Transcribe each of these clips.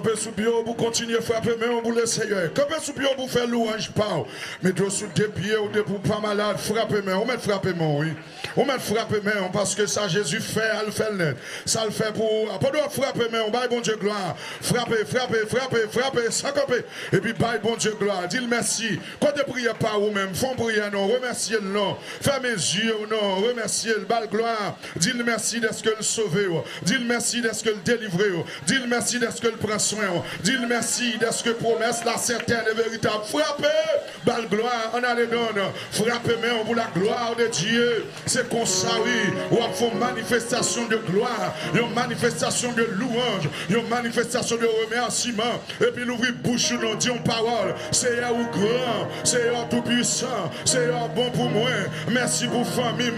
Campez sous bio pour continuer à frapper main pour le Seigneur. Campez sous bio pour faire louange pas. Mettez sous des pieds ou des pour pas malade. Frappez main. On met frapper main, oui. On met frapper main parce que ça Jésus fait, elle fait le net. Ça le fait pour. Pendant frapper main, on baille bon Dieu gloire. Frappez, frappez, frappez, frappez, sans camper. Et puis baille bon Dieu gloire. Dis le merci. Quand tu pries pas vous-même, font prier non. Remerciez le nom. Fermez les yeux non. Remerciez le balle gloire. Dis le merci d'être que le sauver. Dis le merci d'être que le délivrer. Dis le merci d'être que le prend soin. Dis le merci d'être que promesse la certaine et véritable. Frappez, balle gloire, on a les donne. Frappez main pour la gloire de Dieu. C'est comme ça, oui. On fait une manifestation de gloire, une manifestation de louange, une manifestation de remerciement. Et puis l'ouvrir bouche, nous dit une parole. C'est un grand, c'est un tout puissant, c'est un bon pour moi. Merci pour famille,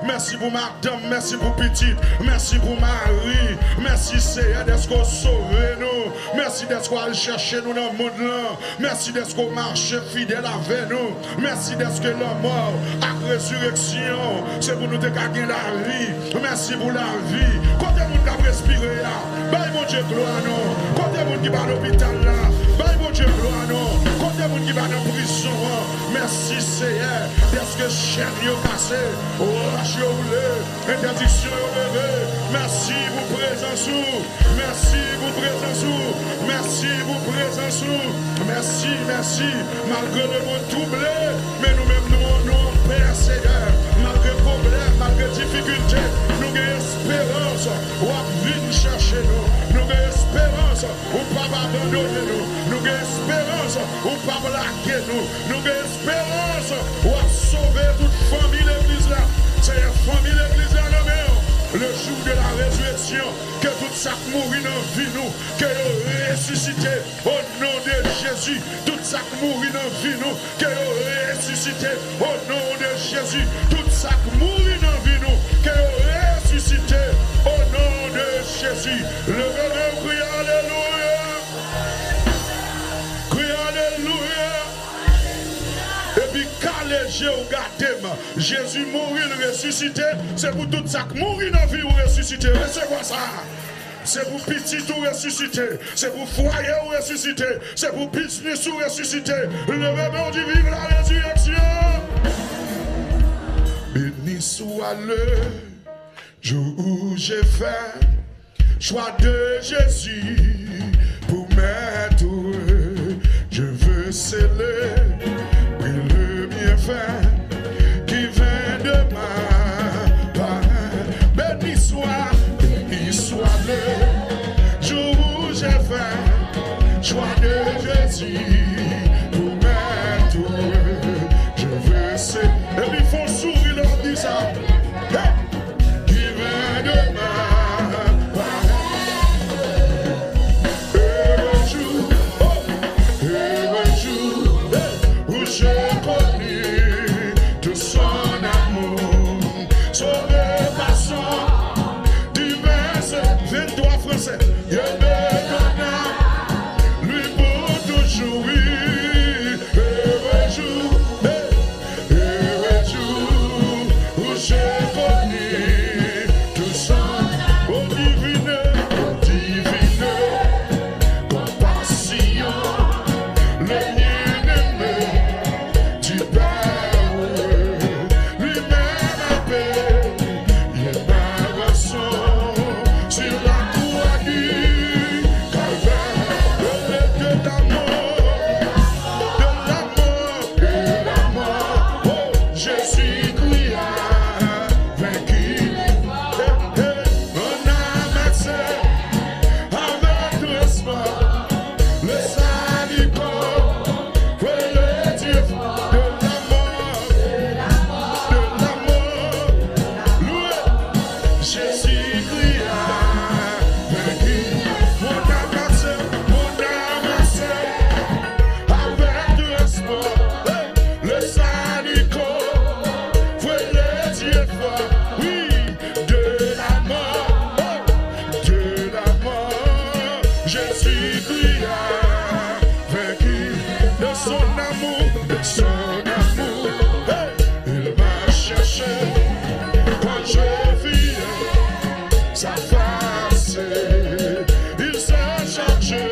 merci pour madame, merci pour petite, merci pour Marie, merci Seigneur d'être qu'on sauve nous, merci d'être qu'on chercher nous dans le monde là, merci d'être qu'on marche fidèle avec nous, merci d'être que la mort, la résurrection, c'est pour nous dégager la vie, merci pour la vie. Quand les gens qui respirer là, bye mon Dieu gloire non, quand les gens qui vont à l'hôpital là, bye mon Dieu gloire non, quand les gens qui vont en prison, merci Seigneur, d'être que chaîne yo cassé, roche yo roulé, interdiction yo levé, merci pour présence, merci pour présence, merci pour présence, merci, merci, malgré le monde troublé, mais nous-mêmes nous Père Seigneur, malgré problème, malgré difficulté, nous avons espérance, ou à venir chercher nous avons espérance, ou pas abandonner nous avons espérance, ou pas blaguer nous avons espérance, ou à sauver toute famille l'église là, c'est la famille l'église là, le jour de la résurrection, que tout ça mourit dans vie nous, que ressuscité au nom de Jésus, tout ça mourit dans vie nous, que ressuscité au nom de Jésus, tout ça mourit dans vie nous, que ressuscité au nom de Jésus. Levez-le, crie alléluia, crie alléluia. Et puis calégé au gardem, Jésus mourit, le ressuscité, c'est pour tout ça qui mourit dans la vie ou ressuscité. Recevez ça. C'est pour petit ou ressuscité, c'est pour foyer ou ressuscité, c'est pour business ou ressuscité. Le bébé dit vive la résurrection. Béni soit le jour où j'ai fait choix de Jésus pour m'entourer. Je veux sceller le bienfait qui vient de ma part. Béni soit le jour où j'ai fait choix de Jésus pour m'entourer. Je veux céder. Et puis ils font sourire, leur dit ça. Qui vient de ma part. Et le jour où j'ai connu tout son amour, sauvé par son 23 Français, il me donna, lui pour toujours, oui. Heureux jour, où j'ai connu tout son divine compassion, le bien-aimé du Père, lui-même a paix, il est ma rançon. Sur la croix du Calvaire, de la mort, oh, Jésus-Christ a vaincu. On a marché avec l'espoir, le salut pour le Dieu de la mort, loué Jésus-Christ a vaincu. On a marché avec l'espoir, le salut pour le Dieu fort, oui, de la mort, Jésus-Christ a vaincu. De son amour, il m'a cherché quand je vis sa face, il s'est chargé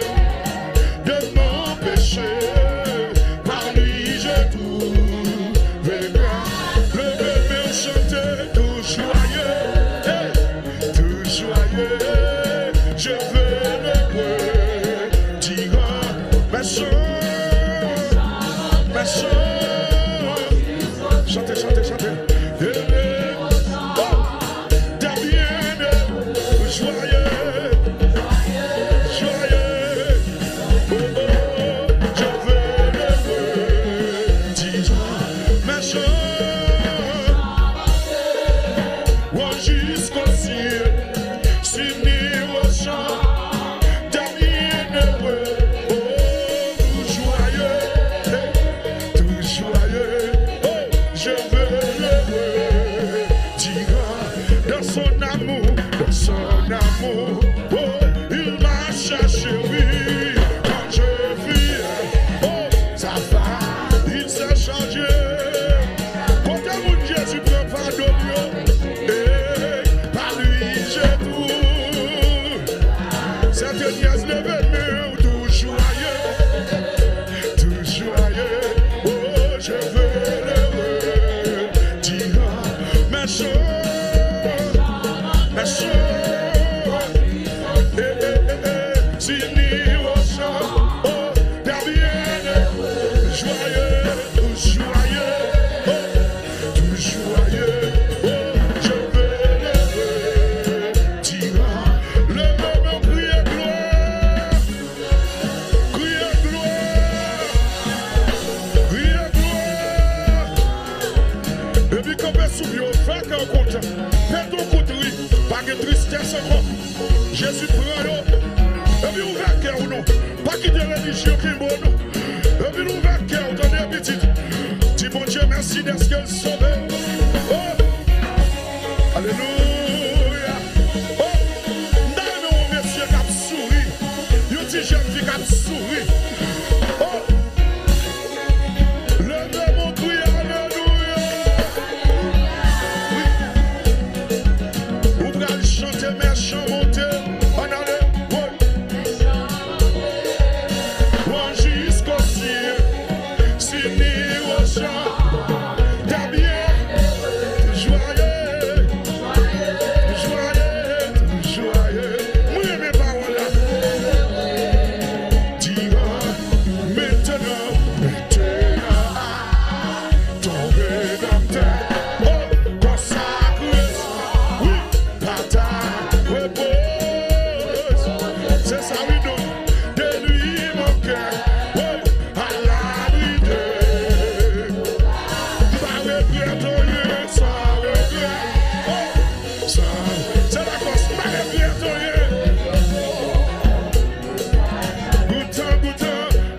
tristesse ne veut mieux, tout joyeux, oh, je veux l'heureux, dira mes choses, si ni au chant, oh, derrière, joyeux, tout joyeux, oh, je veux l'heureux, dira le même crier gloire, crier gloire. Et puis quand on sous bio, fais qu'un compte, fais ton compte, pas de tristesse encore. Jésus prend l'eau, et puis ouvert cœur ou non, pas quitter la religion qui est bonne, et puis ouvert cœur, donnez petit. Dis mon Dieu, merci d'être qu'elle sauve. Oh, alléluia. Oh, dans mon monsieur qui a souri, il y a une petite jeune fille qui a souri. Oh, le mon cri, alléluia. Oui. Ouvre le chanter, mais chant monter. On a le one jusqu'au ciel. Si ni au chant, t'as bien joyeux, joyeux. Moi, mes paroles là. Dira maintenant, ton rédempteur, oh, consacré, oui, par ta repose. C'est ça, oui, donc, de lui mon cœur, oh, à l'abri d'eux. Pas regret, oh, yeah, sans regret, oh, c'est la cause, pas regret, oh, yeah.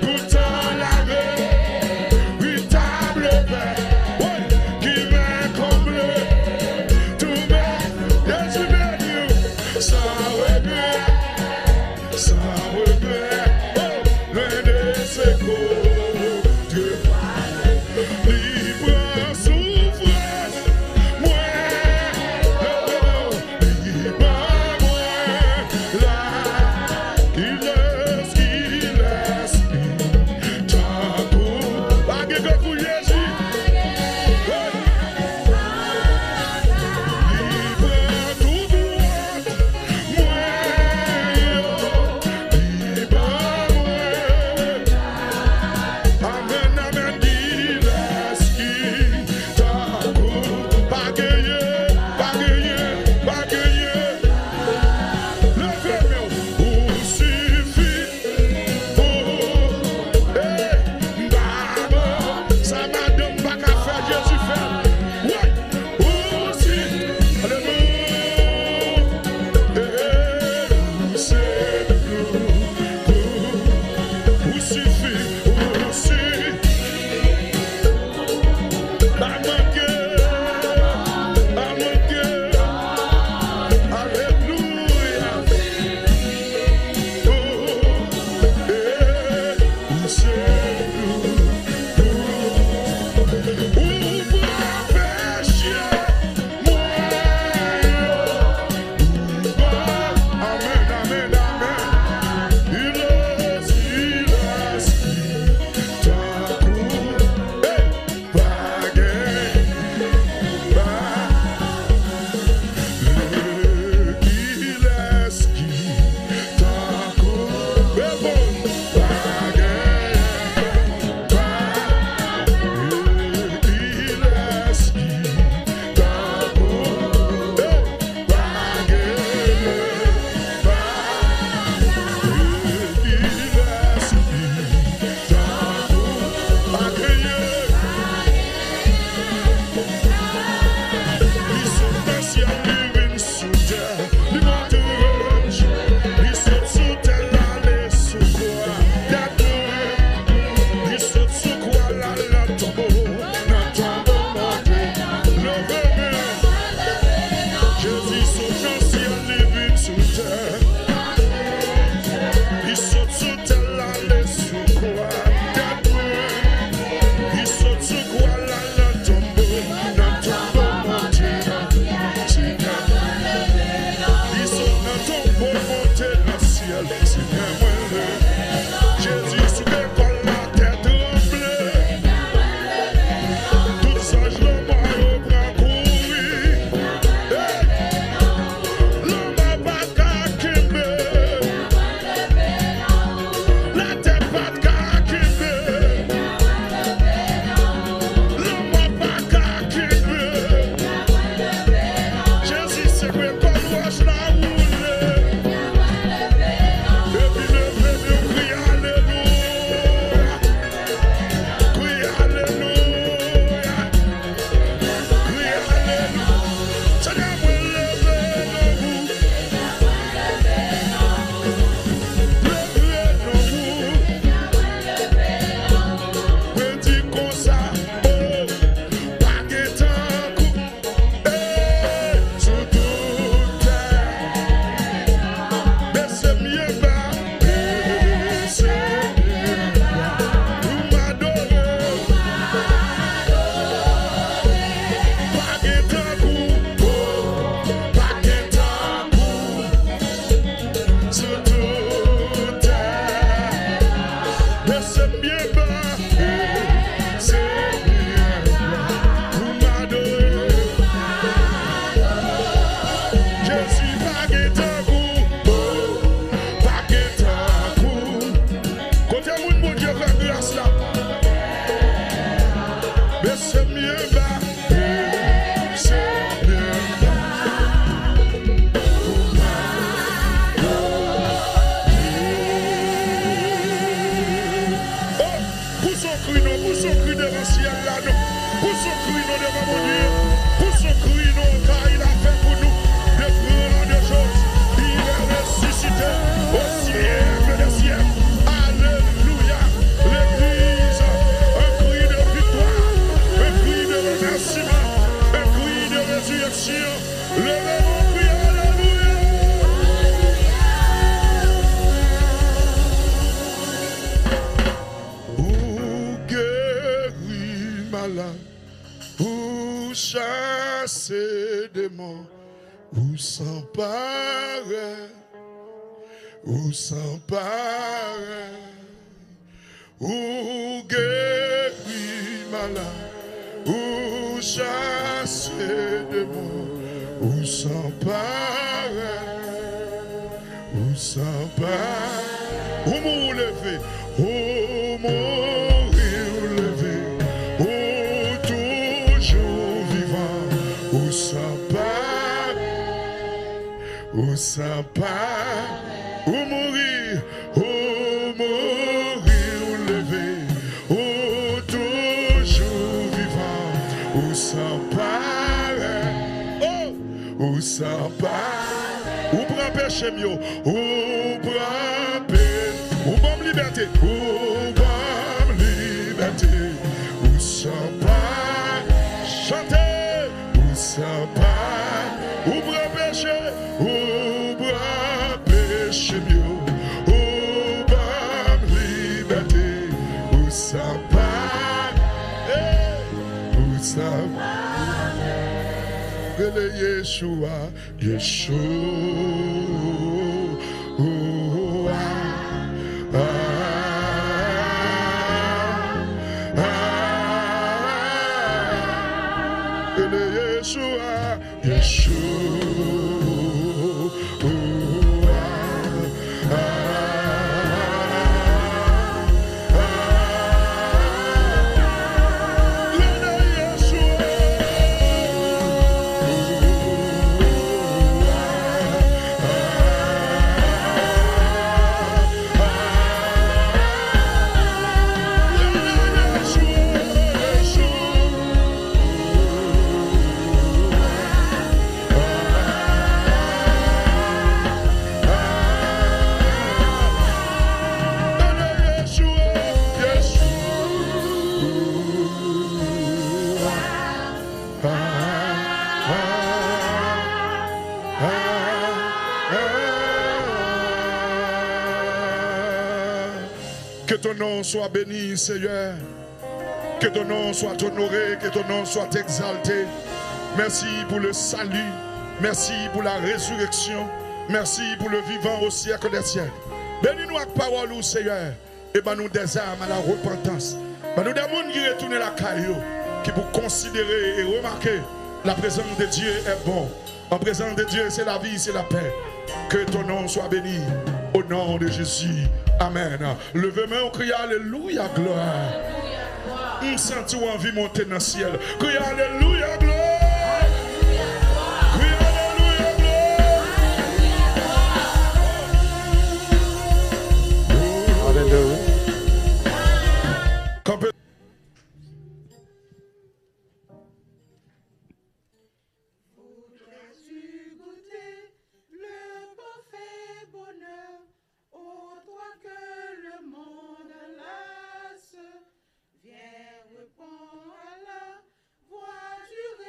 Goûtant la vie, véritable paix, oui, qui m'a comblé, tout mes désirs, sans regret, oh, loin de ses côtés, libre en souffrance, moi, libre en moi, là, qu'il laisse, tant pour, pas que pour Jésus, libre tout droit, moi, libre chassé démon, ou s'emparer, ou s'emparer, ou guérir malade, ou chasser démon, ou s'emparer, ou s'emparer, ou mourir lever, ou mourir lever, ou toujours vivant, ou s'emparer, ou s'emparer, ou mourir lever, ou toujours vivant, ou s'emparer, oh, ou s'emparer, ou prend péché mieux, ou prend peine, ou bonne liberté, ou bonne liberté, ou s'emparer, chanter, ou s'emparer, ou prend péché, ou prend péché mieux, ou bonne liberté, ou s'emparer, ou s'emparer, le Yeshua, Yeshua, le Yeshua, Que ton nom soit béni, Seigneur. Que ton nom soit honoré, que ton nom soit exalté. Merci pour le salut. Merci pour la résurrection. Merci pour le vivant au siècle des siècles. Bénis-nous avec parole, Seigneur. Et ben nous des âmes à la repentance. Ben nous des gens qui retournent la caillou, qui pour considérer et remarquer la présence de Dieu est bon. En présence de Dieu, c'est la vie, c'est la paix. Que ton nom soit béni. Au nom de Jésus. Amen. Levez-moi, on crie Alléluia, gloire. On sent envie de monter dans le ciel. Crie Alléluia, gloire. Crie Alléluia, gloire. Alléluia. Viens, réponds à la voix du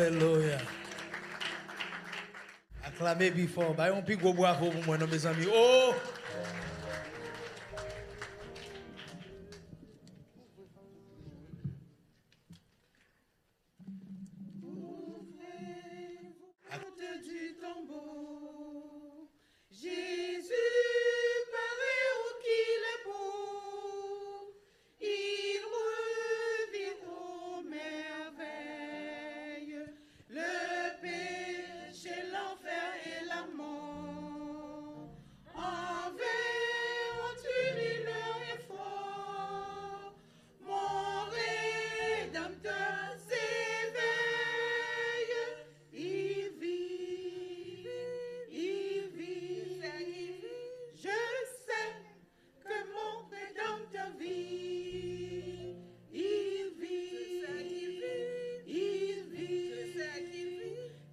Alléluia. Acclamez before. Bah, on pique au bravo pour moi, mes amis. Oh! Du tombeau, Jésus paraît où qu'il est beau, il revient aux merveilles, le péché, l'enfer et la mort, en vain ont-ils mis leur effort, mon Rédempteur s'éveille, il vit, je sais que mon Rédempteur vit, il vit,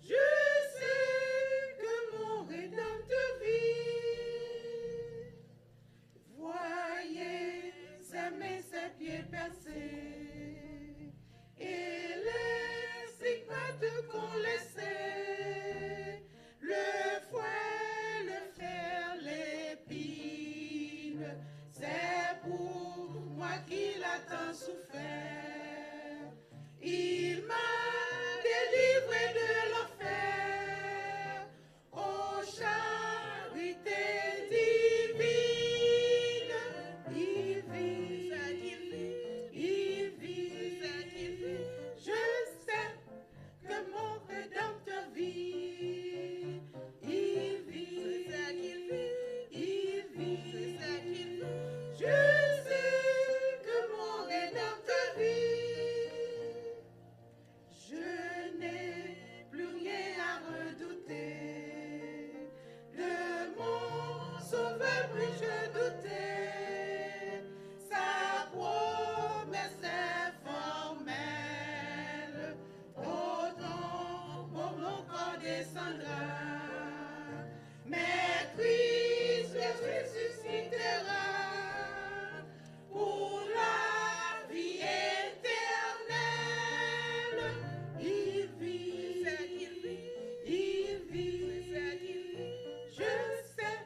je sais que mon Rédempteur vit. Voyez ses mains, ses pieds percés, et les stigmates qu'on laissait, le fouet, le fer, l'épine, c'est pour moi qu'il a tant souffert. Il m'a délivré de l'enfer, aux charités divines. Il vit, je sais que mon Rédempteur vit. Il vit, je sais que mon Rédempteur vit. Je n'ai plus rien à redouter. De mon Sauveur, plus je doutais. Sa promesse est formelle. Autant pour mon corps descendra. Mais Christ ressuscitera pour la vie éternelle. Il vit, je sais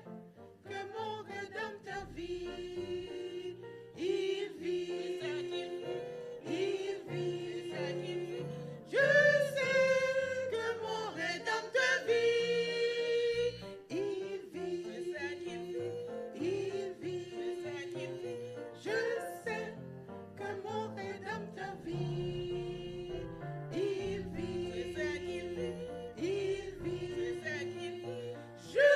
que mon Rédempteur vit. Il vit, je sais que mon Rédempteur vit. Il vit, je sais que mon Rédempteur vit. Il vit, je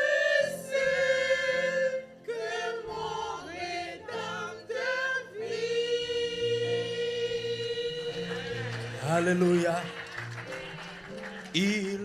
sais que mon Rédempteur vit. Alléluia. Il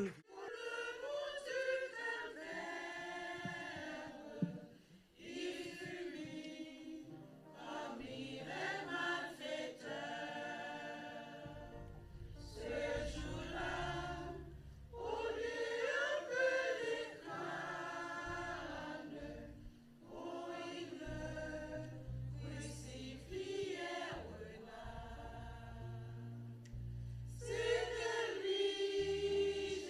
C'est de lui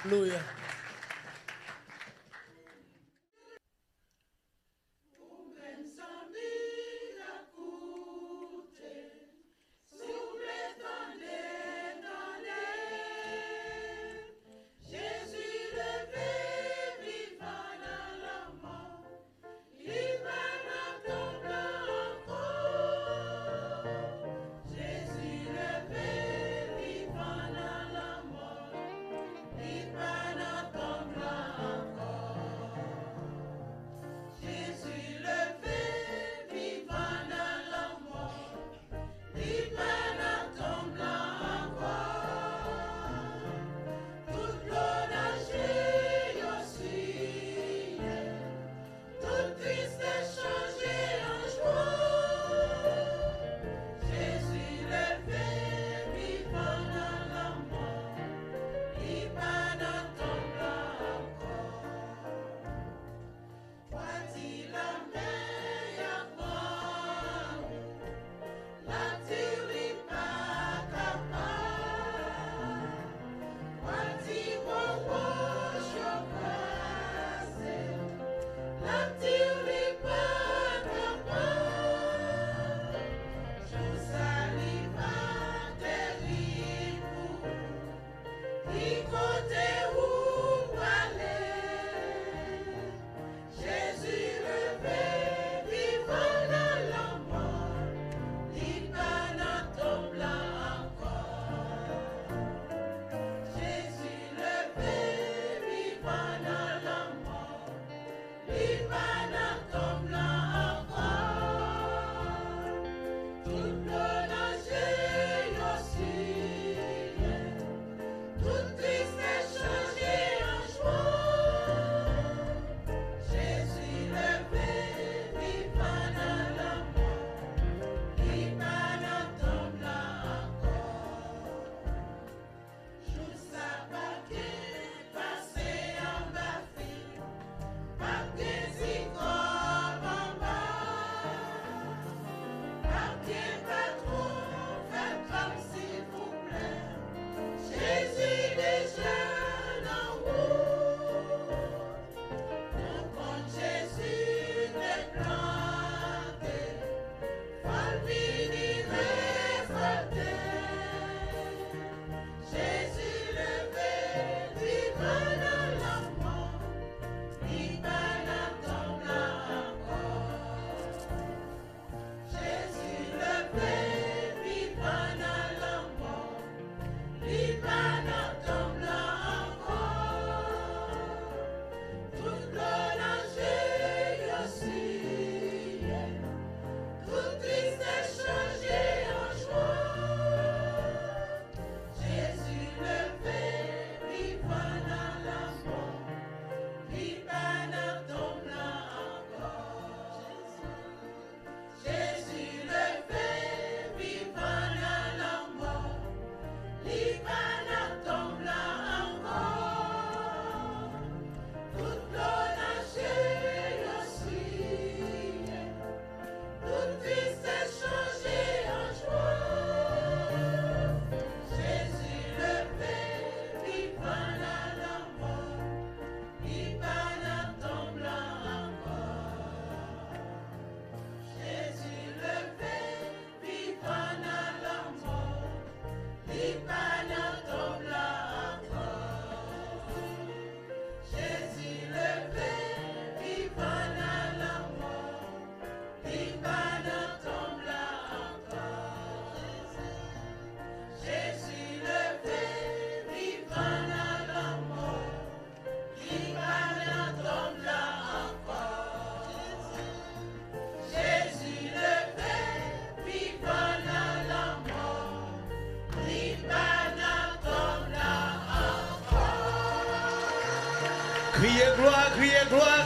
Alléluia.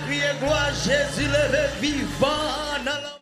Criez gloire, Jésus levé vivant.